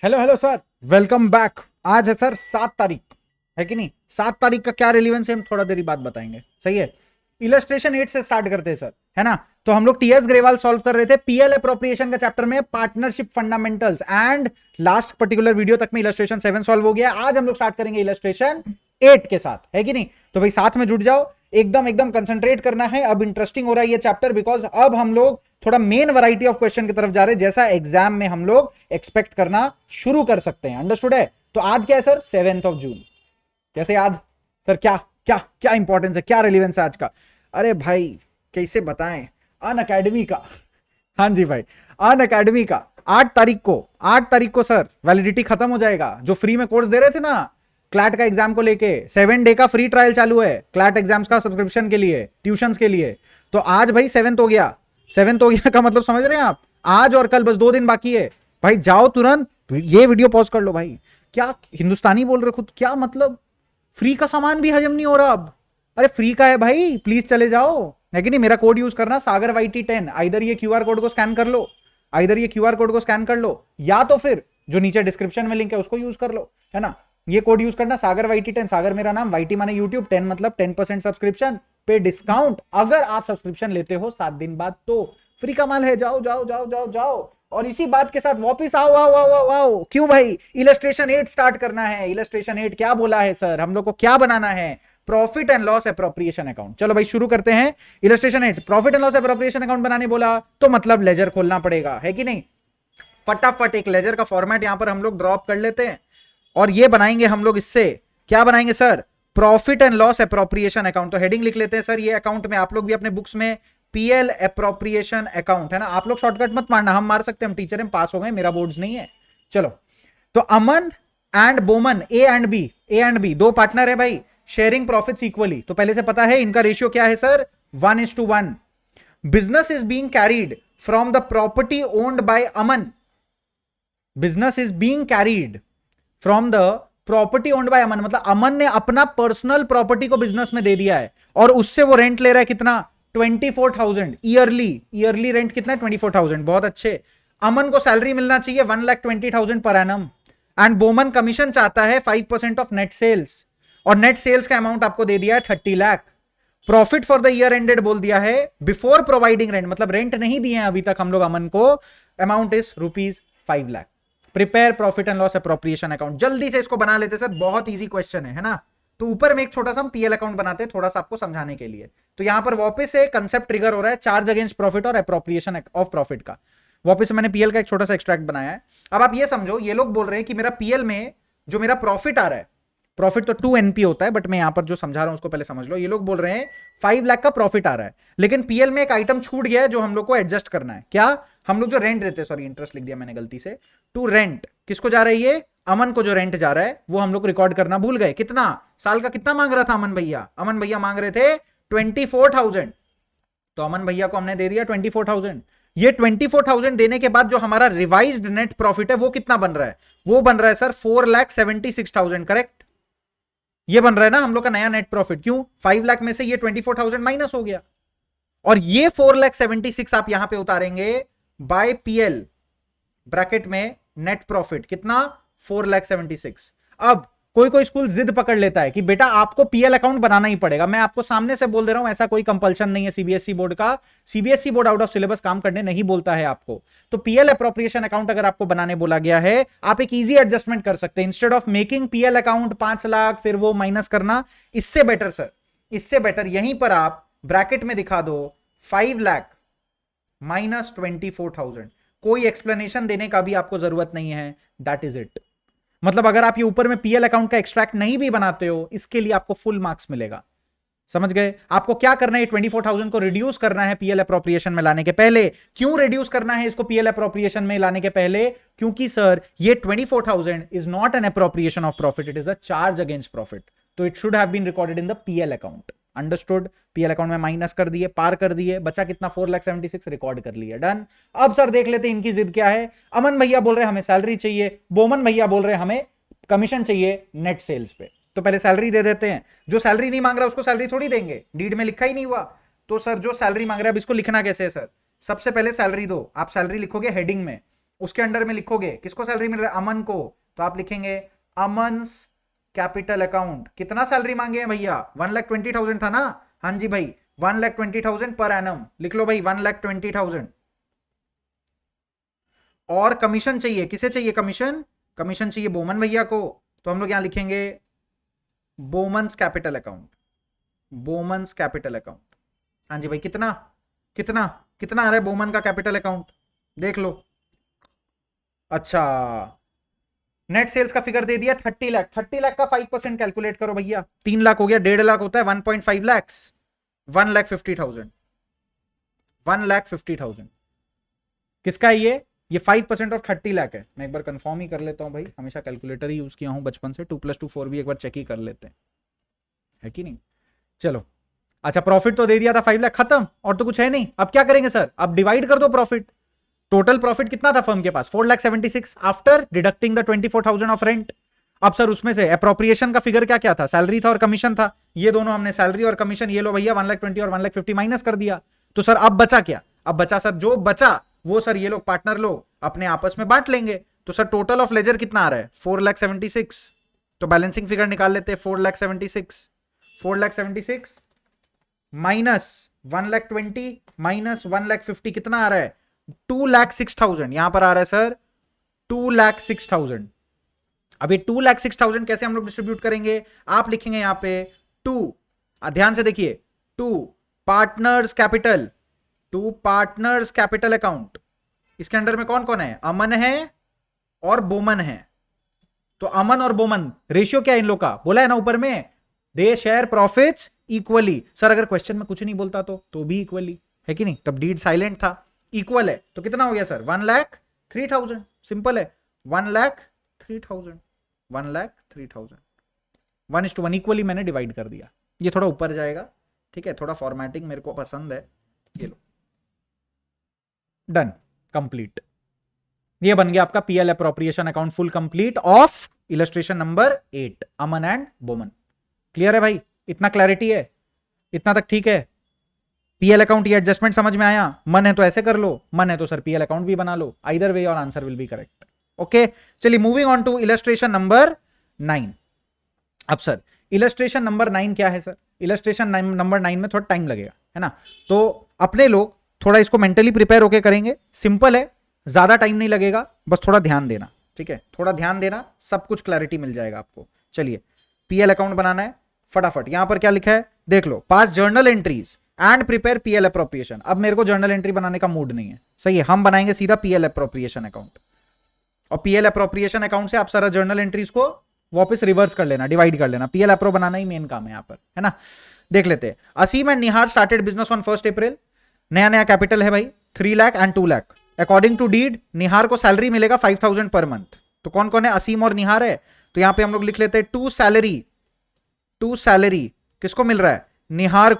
Hello hello sir, welcome back. आज है sir 7 तारीख, है कि नहीं? 7 तारीख का क्या रिलीवेंस है हम थोड़ा देरी बाद बताएंगे, सही है। इलस्ट्रेशन 8 से स्टार्ट करते हैं सर, है ना? तो हम लोग टीएस ग्रेवाल सॉल्व कर रहे थे पीएल अप्रोप्रिएशन का चैप्टर में, partnership fundamentals, and last particular video तक में इलस्ट्रेशन 7 सॉल्व हो गया। आज हम लोग स्टार्ट करेंगे इलस्ट्रेशन 8 के साथ, है कि नहीं? तो भाई साथ में जुट जाओ, एकदम एकदम कंसंट्रेट करना है। अब इंटरेस्टिंग हो रहा है ये चैप्टर, बिकॉज अब हम लोग थोड़ा मेन वैरायटी ऑफ क्वेश्चन की तरफ जा रहे हैं, जैसा एग्जाम में हम लोग एक्सपेक्ट करना शुरू कर सकते हैं। अंडरस्टूड है? तो आज क्या है सर? 7 जून। कैसे याद सर? क्या क्या क्या इंपॉर्टेंस है, क्या रिलीवेंस है आज का? अरे भाई कैसे बताएं, अन अकेडमी का। हाँ जी भाई, अन अकेडमी का 8 तारीख को सर वैलिडिटी खत्म हो जाएगा। जो फ्री में कोर्स दे रहे थे ना क्लैट का एग्जाम को लेके, 7 डे का फ्री ट्रायल चालू है क्लैट एग्जाम्स का, सब्सक्रिप्शन के लिए, ट्यूशंस के लिए। तो आज भाई 7th हो गया। 7th हो गया का मतलब समझ रहे हैं आप? आज और कल बस 2 दिन बाकी है भाई। जाओ तुरंत ये वीडियो पॉज कर लो भाई। क्या हिंदुस्तानी बोल रहे खुद, क्या मतलब? फ्री का सामान भी हजम नहीं हो रहा अब। अरे फ्री का है भाई, प्लीज चले जाओ, है कि नहीं? मेरा कोड यूज करना, सागर YT10। आइधर ये क्यूआर कोड को स्कैन कर लो, आइधर ये क्यूआर कोड को स्कैन कर लो, या तो फिर जो नीचे डिस्क्रिप्शन में लिंक है उसको यूज कर लो, है ना? ये कोड यूज करना, सागर YT10। सागर मेरा नाम, YT माने यूट्यूब, 10 मतलब 10% सब्सक्रिप्शन पे डिस्काउंट अगर आप सब्सक्रिप्शन लेते हो 7 दिन बाद। तो फ्री का माल है, जाओ जाओ जाओ जाओ जाओ। और इसी बात के साथ वापस आओ आओ आओ आओ आओ। क्यों भाई? इलस्ट्रेशन 8 स्टार्ट करना है। इलस्ट्रेशन 8 क्या बोला है सर? हम लोग को क्या बनाना है? Profit and loss appropriation account. चलो भाई शुरू करते हैं। Illustration 8 profit and loss appropriation account बनाने बोला तो मतलब लेजर खोलना पड़ेगा, है कि नहीं? फटाफट एक लेजर का फॉर्मेट यहां पर हम लोग ड्रॉप कर लेते हैं और ये बनाएंगे हम लोग। इससे क्या बनाएंगे sir? Profit and loss appropriation account. तो हेडिंग लिख लेते हैं सर ये अकाउंट में। आप लोग भी अपने बुक्स में पीएल अप्रोप्रिएशन अकाउंट, है ना? आप लोग शॉर्टकट मत मारना, हम मार सकते हैं, हम टीचर में पास हो गए, मेरा बोर्ड्स नहीं है। चलो, तो Aman and Boman, A and B दो पार्टनर है भाई, शेयरिंग प्रॉफिट्स इक्वली। तो पहले से पता है इनका रेशियो क्या है sir? 1:1। Business is being carried from the property owned by Aman. Business is being carried from the property owned by Aman, मतलब अमन ने अपना पर्सनल प्रॉपर्टी को बिजनेस में दे दिया है और उससे वो रेंट ले रहा है कितना? 24,000 ईयरली रेंट कितना है? 24,000। बहुत अच्छे। अमन को सैलरी मिलना चाहिए 1,20,000 per annum, and Boman commission चाहता है 5% ऑफ नेट सेल्स, और नेट सेल्स का अमाउंट आपको दे दिया है 30 lakh. Profit for the year ended बोल दिया है बिफोर प्रोवाइडिंग रेंट, मतलब रेंट नहीं दिए हैं अभी तक हम लोग अमन को। Amount is ₹5 lakh. Prepare profit and loss appropriation account. जल्दी से इसको बना लेते सर, बहुत इजी क्वेश्चन है ना? तो ऊपर में एक छोटा सा हम पीएल अकाउंट बनाते हैं थोड़ा सा आपको समझाने के लिए। तो यहां पर वापस से कंसेप्ट ट्रिगर हो रहा है, चार्ज अगेंस्ट प्रॉफिट और अप्रोप्रिएशन ऑफ प्रॉफिट का। वापस से मैंने पीएल का एक छोटा सा एक्सट्रैक्ट बनाया है। अब आप ये समझो, ये लोग बोल रहे हैं कि मेरा पीएल में जो मेरा प्रॉफिट आ रहा है, प्रॉफिट तो 2 NP होता है, बट मैं यहां पर जो समझा रहा हूं उसको पहले समझ लो। ये लोग बोल रहे हैं 5 लाख का प्रॉफिट आ रहा है, लेकिन पीएल में एक आइटम छूट गया है जो हम लोग को एडजस्ट करना है। क्या? हम लोग जो रेंट देते हैं, सॉरी इंटरेस्ट लिख दिया मैंने गलती से, टू रेंट। किसको जा रहा है ये? अमन को जो रेंट जा रहा है वो हम लोग रिकॉर्ड करना भूल गए। कितना साल का कितना मांग रहा था अमन भैया? अमन भैया मांग रहे थे 24,000। तो अमन भैया को हमने दे दिया 24,000। ये 24,000 देने के बाद जो हमारा रिवाइज्ड नेट प्रॉफिट है वो कितना बन रहा है? वो बन रहा है सर 4,76,000। करेक्ट? ये बन रहा है ना हम लोग का नया नेट प्रॉफिट। क्यों? 5 लाख में से ये 24,000 माइनस हो गया, और ये 4,76,000 आप यहां पे उतारेंगे बाय पीएल, ब्रैकेट में नेट प्रॉफिट कितना? 4,76,000। अब कोई कोई स्कूल जिद पकड़ लेता है कि बेटा आपको पीएल अकाउंट बनाना ही पड़ेगा। मैं आपको सामने से बोल दे रहा हूं, ऐसा कोई कंपल्शन नहीं है सीबीएसई बोर्ड का। CBSE board out of syllabus काम करने नहीं बोलता है आपको। तो पीएल अप्रोप्रिएशन अकाउंट अगर आपको बनाने बोला गया है, आप एक इजी एडजस्टमेंट कर सकते हैं। Instead of making PL account 5 lakh फिर वो माइनस करना, इससे बेटर सर, इससे बेटर यहीं पर आप ब्रैकेट में दिखा दो 5 लाख माइनस 24,000। कोई एक्सप्लेनेशन देने का भी आपको जरूरत नहीं है। That is it. मतलब अगर आप ये ऊपर में पीएल अकाउंट का एक्सट्रैक्ट नहीं भी बनाते हो, इसके लिए आपको फुल मार्क्स मिलेगा। समझ गए? आपको क्या करना है? 24,000 को रिड्यूस करना है पीएल अप्रोप्रिएशन में लाने के पहले। क्यों रिड्यूस करना है इसको पीएल अप्रोप्रिएशन में लाने के पहले? क्योंकि सर ये 24,000 is not an appropriation of profit, it is a charge against profit. तो it should have been recorded in the PL account. Understood? PL account में माइनस कर दिए, पार कर दिए, बचा कितना? 4,76,000 रिकॉर्ड कर लिया। डन। अब सर देख लेते हैं इनकी जिद क्या है। अमन भैया बोल रहे हैं हमें सैलरी चाहिए, बोमन भैया बोल रहे हैं हमें कमीशन चाहिए नेट सेल्स पे। तो पहले सैलरी दे देते हैं। जो सैलरी नहीं मांग रहा उसको सैलरी थोड़ी देंगे, डीड में लिखा ही नहीं हुआ। तो सर जो सैलरी मांग रहा है अब इसको लिखना कैसे है सर? सबसे पहले सैलरी दो। आप सैलरी लिखोगे हेडिंग में, उसके अंडर में लिखोगे किसको सैलरी मिल रहा है, अमन को, तो आप लिखेंगे अमन्स कैपिटल अकाउंट। कितना सैलरी मांगे हैं भैया, 1,20,000 था ना, हाँ जी भाई 1,20,000 पर एनम, लिख लो भाई 1,20,000। और कमीशन चाहिए, किसे चाहिए कमीशन, कमीशन चाहिए बोमन भैया को, तो हम लोग यहां लिखेंगे Bowman's capital account, Bowman's capital account. हाँ जी भाई कितना कितना कितना आ रहा है बोमन का कैपिटल अकाउंट, देख लो। अच्छा नेट सेल्स का फिगर दे दिया 30 लाख, 30 लाख का 5% कैलकुलेट करो भैया, 3 लाख हो गया, 1.5 लाख होता है 1.5 लाख, 1,50,000, 1,50,000 किसका है ये 5% ऑफ 30 लाख है। मैं एक बार कंफर्म ही कर लेता हूं भाई, हमेशा कैलकुलेटर ही यूज किया हूं बचपन से, 2+2 4 भी एक बार चेक ही कर लेते हैं, है कि नहीं। चलो अच्छा प्रॉफिट तो दे दिया था 5 लाख, खत्म, और तो कुछ है नहीं। अब क्या करेंगे सर, अब डिवाइड कर दो प्रॉफिट। टोटल प्रॉफिट कितना था फर्म के पास, 4,76,000 after deducting the 24,000 of rent. अब सर उसमें से अप्रोप्रिएशन का फिगर क्या क्या था, सैलरी था और कमीशन था, ये दोनों हमने सैलरी और कमीशन ये लो भैया 1,20,000 और 1,50,000 माइनस कर दिया। तो सर अब बचा क्या, अब बचा सर जो बचा वो सर ये लोग पार्टनर लोग अपने आपस में बांट लेंगे। तो सर टोटल ऑफ लेजर कितना आ रहा है 4,76,000, तो बैलेंसिंग फिगर निकाल लेते हैं 4,76,000 माइनस 1,20,000 माइनस 1,50,000 कितना आ रहा है 2,06,000, यहां पर आ रहा है सर 2,06,000। अब ये 2,06,000 कैसे हम लोग डिस्ट्रीब्यूट करेंगे, आप लिखेंगे यहां पे 2, ध्यान से देखिए, 2 partners capital, 2 partners capital account. इसके अंडर में कौन कौन है, अमन है और बोमन है। तो अमन और बोमन रेशियो क्या है इन लोग का, बोला है ना ऊपर में, दे शेयर प्रॉफिट्स इक्वली। सर अगर क्वेश्चन में कुछ नहीं बोलता तो भी इक्वली है कि नहीं, तब डीड साइलेंट था, इक्वल है तो कितना हो गया सर 1,03,000, सिंपल है 1,03,000, 1,03,000, 1:1 इक्वली मैंने डिवाइड कर दिया। ये थोड़ा ऊपर जाएगा, ठीक है, थोड़ा फॉर्मेटिंग मेरे को पसंद है, ये लो डन कंप्लीट। ये बन गया आपका PL appropriation account full complete of illustration number 8 Aman and Boman. Clear है भाई, इतना क्लैरिटी है, इतना तक ठीक है। पीएल अकाउंट ये एडजस्टमेंट समझ में आया, मन है तो ऐसे कर लो, मन है तो सर पीएल अकाउंट भी बना लो, आइदर वे और answer will be correct. Okay चलिए moving on to illustration number 9। अब सर इलस्ट्रेशन नंबर 9 क्या है सर, इलस्ट्रेशन नंबर 9 में थोड़ा टाइम लगेगा है ना, तो अपने लोग थोड़ा इसको मेंटली प्रिपेयर होकर करेंगे, सिंपल है, ज्यादा टाइम नहीं लगेगा, बस थोड़ा ध्यान देना, ठीक है, थोड़ा ध्यान देना, सब कुछ क्लैरिटी मिल जाएगा आपको। चलिए पीएल अकाउंट बनाना है फटाफट, यहां पर क्या लिखा है देख लो, pass journal entries and prepare PL appropriation. अब मेरे को जर्नल एंट्री बनाने का मूड नहीं है, सही है, हम बनाएंगे सीधा पीएल अप्रोप्रिएशन अकाउंट, और पीएल अप्रोप्रिएशन अकाउंट से आप सारा जर्नल एंट्रीज को वापस रिवर्स कर लेना, डिवाइड कर लेना, पीएल अप्रो बनाना ही मेन काम है यहाँ पर, है ना। देख लेते हैं, Aseem and Nihar started business on 1 April, नया नया कैपिटल है भाई 3 lakh and 2 lakh. According to deed Nihar को सैलरी मिलेगा 5,000 पर मंथ। तो कौन कौन है, असीम और निहार है, तो यहां पे हम लोग लिख लेते हैं टू सैलरी किसको मिल रहा है, निहार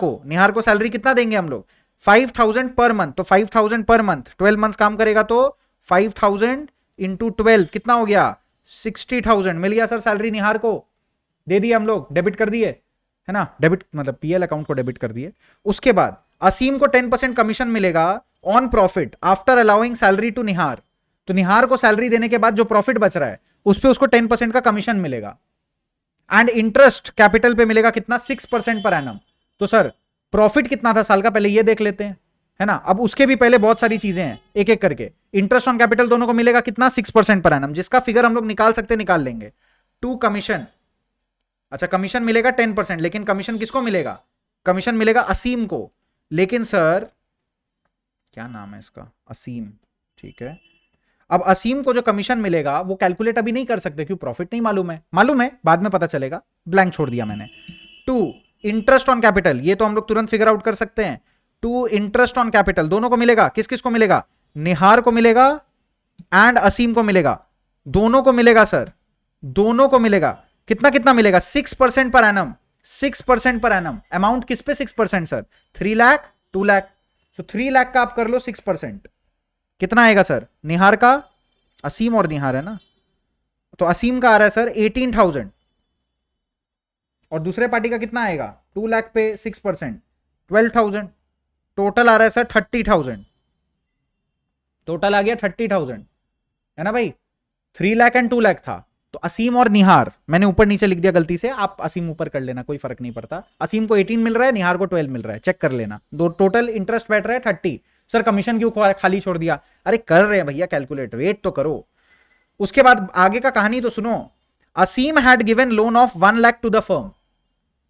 को सैलरी कितना देंगे हम लोग 5,000 पर मंथ। तो 5,000 पर मंथ 12 मंथ्स काम करेगा तो 5,000 इंटू 12 कितना हो गया 60,000 मिल गया सर सैलरी निहार को, दे दिए हम लोग, डेबिट कर दिए, है ना, डेबिट मतलब पीएल अकाउंट को डेबिट कर दिए। उसके बाद असीम को 10% कमीशन मिलेगा on profit after allowing salary to Nihar. तो निहार को सैलरी देने के बाद जो प्रॉफिट बच रहा है उस पे उसको 10% का कमीशन मिलेगा, एंड इंटरेस्ट कैपिटल पे मिलेगा कितना 6% पर एनम। तो सर प्रॉफिट कितना था साल का पहले ये देख लेते हैं, है ना, अब उसके भी पहले बहुत सारी चीजें हैं एक एक करके। इंटरेस्ट ऑन कैपिटल दोनों को मिलेगा कितना 6% पर एनम, जिसका फिगर हम लोग निकाल सकते निकाल लेंगे। टू कमीशन, अच्छा कमीशन मिलेगा 10%, लेकिन कमीशन किसको मिलेगा, कमीशन मिलेगा असीम को, लेकिन सर क्या नाम है इसका, असीम, ठीक है। अब असीम को जो कमीशन मिलेगा वो कैलकुलेट अभी नहीं कर सकते क्यों, प्रॉफिट नहीं मालूम है बाद में पता चलेगा, ब्लैंक छोड़ दिया मैंने। टू इंटरेस्ट ऑन कैपिटल, ये तो हम लोग तुरंत फिगर आउट कर सकते हैं, टू इंटरेस्ट ऑन कैपिटल दोनों को मिलेगा, किस किस को मिलेगा, निहार को मिलेगा एंड असीम को मिलेगा, दोनों को मिलेगा सर, दोनों को मिलेगा, कितना कितना मिलेगा 6% per annum, 6% per annum. Amount किस पे 6% सर, 3 लाख 2 लाख, सो 3 लाख का आप कर लो 6%, कितना आएगा सर निहार का, असीम और निहार है ना, तो असीम का आ रहा है सर 18,000 और दूसरे पार्टी का कितना आएगा 2 लाख पे 6% 12,000, टोटल आ रहा है सर 30,000, टोटल आ गया 30,000। है ना भाई, 3 लाख एंड 2 लाख था। तो असीम और निहार, मैंने ऊपर नीचे लिख दिया गलती से, आप असीम ऊपर कर लेना, कोई फर्क नहीं पड़ता। असीम को 18 मिल रहा है, निहार को 12 मिल रहा है, चेक कर लेना। दो टोटल इंटरेस्ट बैठ रहा है 30। सर कमीशन क्यों खाली छोड़ दिया? अरे कर रहे हैं भैया कैलकुलेट, वेट तो करो। उसके बाद आगे का कहानी तो सुनो। Aseem had given loan of 1 lakh to the firm.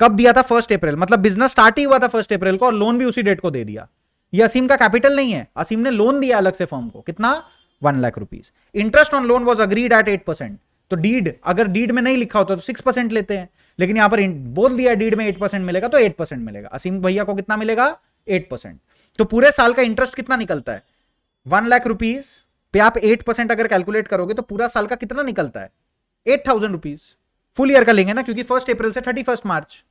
कब दिया था? 1 अप्रैल, मतलब बिजनेस स्टार्ट ही हुआ था 1 अप्रैल को, और लोन भी उसी डेट को दे दिया। ये असीम का कैपिटल नहीं है, असीम ने लोन दिया अलग से फर्म को, कितना? 1 lakh rupees. Interest on loan was agreed at 8%। तो डीड, अगर डीड में नहीं लिखा होता तो 6% लेते हैं, लेकिन यहां पर बोल दिया डीड में 8% मिलेगा, तो 8% मिलेगा। असीम भैया को कितना मिलेगा? 8%। तो पूरे साल का इंटरेस्ट कितना निकलता है? 1 लाख रुपीज पे आप 8% अगर कैलकुलेट करोगे तो पूरा साल का कितना निकलता है? 8,000 रुपीज। फुल ईयर का लेंगे ना, क्योंकि 1 अप्रैल से 31 मार्च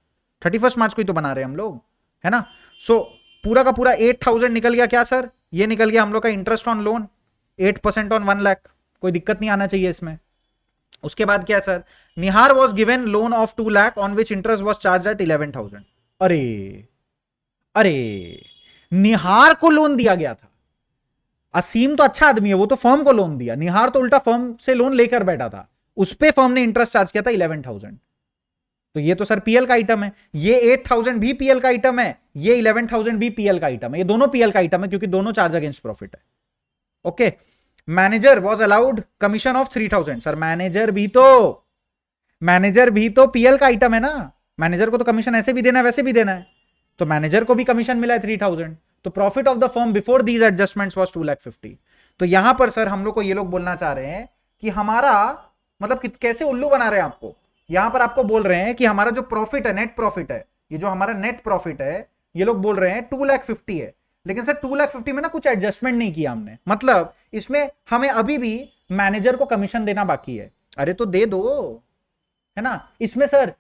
को ही तो बना रहे हैं हम लोग, है ना। सो पूरा का पूरा 8,000 निकल गया। क्या सर? ये निकल गया हम लोग का interest on loan, 8% on 1 lakh. कोई दिक्कत नहीं आना चाहिए इसमें। उसके बाद क्या sir? Nihar was given loan of 2 lakh on which interest was charge at 11,000। अरे अरे, निहार को लोन दिया गया था। असीम तो अच्छा आदमी है, वो तो फर्म को लोन दिया, निहार तो उल्टा फर्म से लोन लेकर बैठा था, उस पे फर्म ने इंटरेस्ट चार्ज किया था 11,000। तो ये तो सर पीएल का आइटम है, ये 8,000 भी पीएल का आइटम है, ये 11,000 भी पीएल का आइटम है, ये दोनों पीएल का आइटम है, क्योंकि दोनों चार्ज अगेंस्ट प्रॉफिट है। Okay. Manager was allowed commission of 3,000। Sir manager भी तो पीएल का आइटम है ना, मैनेजर को तो कमीशन ऐसे भी देना है वैसे भी देना है, तो मैनेजर को भी कमीशन मिला है 3,000। तो profit of the firm before these adjustments was 2,50,000। तो यहां पर सर हम लोग को ये लोग बोलना चाह रहे हैं कि हमारा मतलब कैसे उल्लू बना रहे हैं आपको। यहां पर आपको बोल रहे हैं कि हमारा जो प्रॉफिट है, नेट प्रॉफिट है, ये जो हमारा नेट प्रॉफिट है, ये लोग बोल रहे हैं 2,50,000 है, लेकिन सर 2,50,000 में ना कुछ एडजस्टमेंट नहीं किया हमने, मतलब इसमें हमें अभी भी मैनेजर को कमीशन देना बाकी है। अरे तो दे दो, है ना। इसमें सर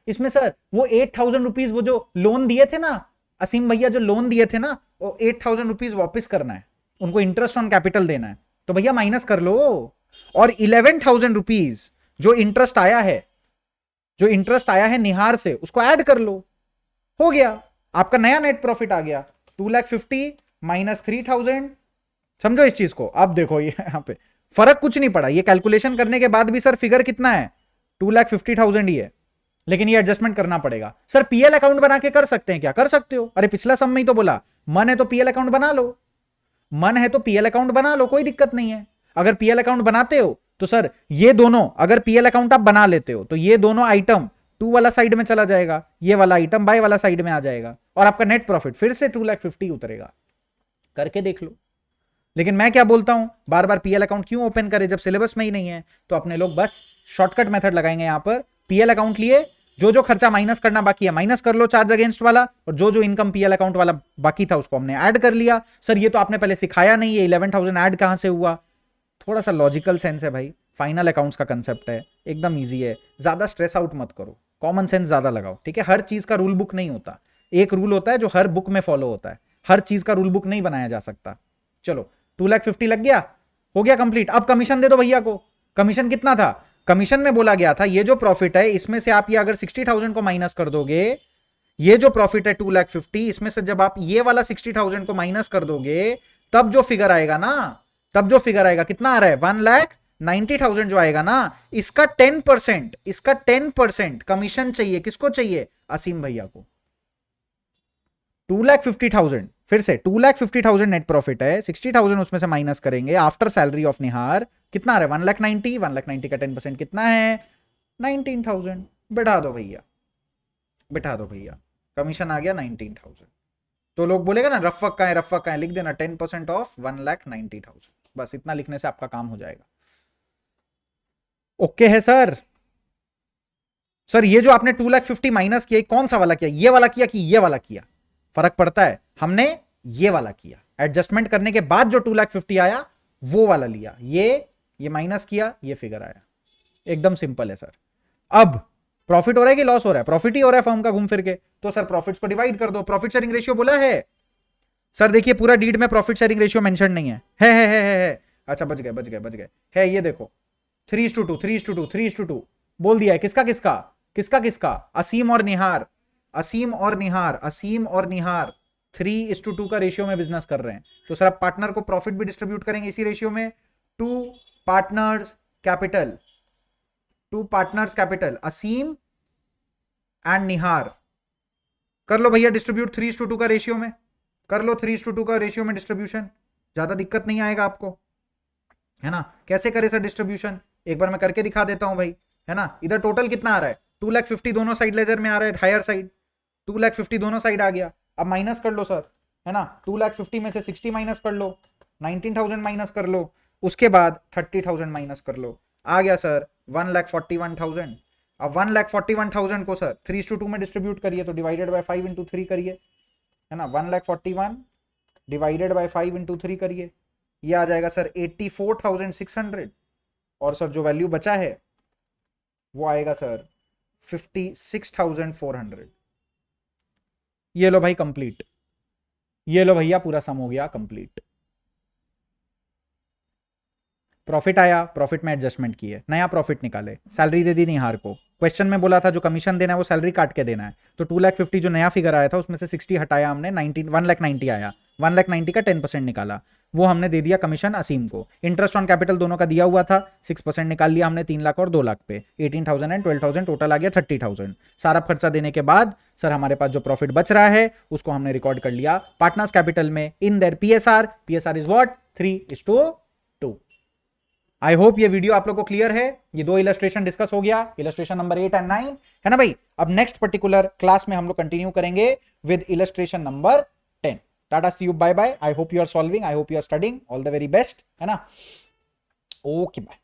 वो 8,000 रुपीज वो जो लोन दिए थे ना, असीम भैया जो लोन दिए थे ना, वो 8,000 रुपीज वापिस करना है, उनको इंटरेस्ट ऑन कैपिटल देना है, तो भैया माइनस कर लो। और 11,000 रुपीज जो इंटरेस्ट आया है निहार से, उसको ऐड कर लो, हो गया आपका नया नेट प्रॉफिट आ गया 2,50,000 माइनस 3,000। समझो इस चीज को। अब देखो ये यहां पे फर्क कुछ नहीं पड़ा, ये कैलकुलेशन करने के बाद भी सर फिगर कितना है? 2,50,000 ही है, लेकिन ये एडजस्टमेंट करना पड़ेगा। सर पीएल अकाउंट बना के कर सकते हैं क्या? कर सकते हो। अरे पिछला सम में ही तो बोला, मन है तो पीएल अकाउंट बना लो, कोई दिक्कत नहीं है। अगर पीएल अकाउंट बनाते हो तो सर ये दोनों, अगर पीएल अकाउंट आप बना लेते हो तो ये दोनों आइटम टू वाला साइड में चला जाएगा, ये वाला आइटम बाय वाला साइड में आ जाएगा, और आपका नेट प्रॉफिट फिर से 2,50,000 उतरेगा। करके देख लो। लेकिन मैं क्या बोलता हूं, बार बार पीएल अकाउंट क्यों ओपन करे जब सिलेबस में ही नहीं है? तो अपने लोग बस शॉर्टकट मेथड लगाएंगे यहां पर। पीएल अकाउंट लिए, जो जो खर्चा माइनस करना बाकी है माइनस कर लो चार्ज अगेंस्ट वाला, और जो जो इनकम पीएल अकाउंट वाला बाकी था उसको हमने ऐड कर लिया। सर ये तो आपने पहले सिखाया नहीं, ये 11,000 ऐड कहां से हुआ? थोड़ा सा लॉजिकल सेंस है भाई, फाइनल अकाउंट्स का कंसेप्ट है, एकदम ईजी है, ज्यादा स्ट्रेस आउट मत करो, कॉमन सेंस ज्यादा लगाओ, ठीक है। हर चीज का रूल बुक नहीं होता, एक रूल होता है जो हर बुक में फॉलो होता है, हर चीज का रूल बुक नहीं बनाया जा सकता। चलो 2,50,000 लग गया, हो गया कंप्लीट। अब कमीशन दे दो भैया को। कमीशन कितना था? कमीशन में बोला गया था ये जो प्रॉफिट है इसमें से आप ये अगर 60,000 को माइनस कर दोगे, ये जो प्रॉफिट है 2,50,000, इसमें से जब आप ये वाला 60,000 को माइनस कर दोगे, तब जो फिगर आएगा ना, कितना आ रहा है? 1,90,000 जो आएगा ना, इसका 10% कमीशन चाहिए। किसको चाहिए? असीम भैया को। 2,50,000, फिर से 2,50,000 नेट प्रॉफिट है, 60,000 उसमें से माइनस करेंगे आफ्टर सैलरी ऑफ निहार, कितना आ रहा है? 1,90,000 का 10% कितना है? 19,000। बैठा दो भैया, कमीशन आ गया 19,000। तो लोग बोलेगा ना रफ का है, लिख देना 10% ऑफ 1,90,000, बस इतना लिखने से आपका काम हो जाएगा। ओके है सर? ये जो आपने 2,50,000 माइनस किया, कौन सा वाला किया? ये वाला किया कि ये वाला किया? फर्क पड़ता है, हमने ये वाला किया, एडजस्टमेंट करने के बाद जो 2,50,000 आया वो वाला लिया, ये माइनस किया, ये फिगर आया। एकदम सिंपल है सर। अब प्रॉफिट हो रहा है कि लॉस हो रहा है? प्रॉफिट ही हो रहा है फर्म का घूम फिर के, तो सर प्रॉफिट्स को डिवाइड कर दो। प्रॉफिट शेयरिंग रेशियो बोला है सर, देखिए पूरा डीड में प्रॉफिट शेयरिंग रेशियो मेंशन नहीं है। अच्छा बच गए है, ये देखो 3:2 बोल दिया है। किसका? असीम और निहार 3:2 का रेशियो में बिजनेस कर रहे हैं। तो सर आप पार्टनर को प्रॉफिट भी डिस्ट्रीब्यूट करेंगे इसी रेशियो में, 2 partners capital, two partners capital Aseem and Nihar. कर लो भैया डिस्ट्रीब्यूट 3:2 का रेशियो में, कर लो 3:2 का रेशियो में डिस्ट्रीब्यूशन, ज्यादा दिक्कत नहीं आएगा आपको, है ना। कैसे करे सर डिस्ट्रीब्यूशन, एक बार मैं करके दिखा देता हूं भाई, है ना। इधर टोटल कितना आ रहा है 2,50,000 दोनों साइड लेजर में आ रहा है, हायर साइड 2,50,000 दोनों साइड आ गया। अब माइनस कर लो सर, है ना, 2,50,000 में से 60 माइनस कर लो, 19,000 माइनस कर लो, उसके बाद 30,000 माइनस कर लो, आ गया सर 1,41,000। अब 1,41,000 को सर 3:2 में डिस्ट्रीब्यूट करिए, तो डिवाइडेड बाय 5 इंटू 3 करिए, है ना। 1,41,000 डिवाइडेड बाय 5 इंटू 3 करिए, ये आ जाएगा सर 84,600। और सर जो वैल्यू बचा है वो आएगा सर 56,400। ये लो भाई कंप्लीट, ये लो भैया पूरा सम हो गया कंप्लीट। प्रॉफिट आया, प्रॉफिट में एडजस्टमेंट किए, नया प्रॉफिट निकाले, सैलरी दे दी निहार को। क्वेश्चन में बोला था जो कमीशन देना है वो सैलरी काट के देना है, तो 2,50,000 जो नया फिगर आया था उसमें से 60 हटाया हमने, 1,90,000 आया, 1,90,000 का 10% निकाला, वो हमने दे दिया कमीशन असीम को। इंटरेस्ट ऑन कैपिटल दोनों का दिया हुआ था, 6% निकाल लिया हमने 3 लाख और 2 लाख पे, 18,000 एंड 12,000 टोटल आ गया 30,000। सारा खर्चा देने के बाद सर हमारे पास जो प्रॉफिट बच रहा है उसको हमने रिकॉर्ड कर लिया पार्टनर्स कैपिटल में in their PSR. PSR is what 3:2। I hope ये वीडियो आप लोग को क्लियर है। ये दो इलस्ट्रेशन डिस्कस हो गया, इलस्ट्रेशन नंबर 8 एंड 9, है ना भाई। अब नेक्स्ट पर्टिकुलर क्लास में हम लोग कंटिन्यू करेंगे with illustration number 10। Tata see you, bye bye. I hope you are solving, I hope you are studying, all the very best, है ना। Okay bye.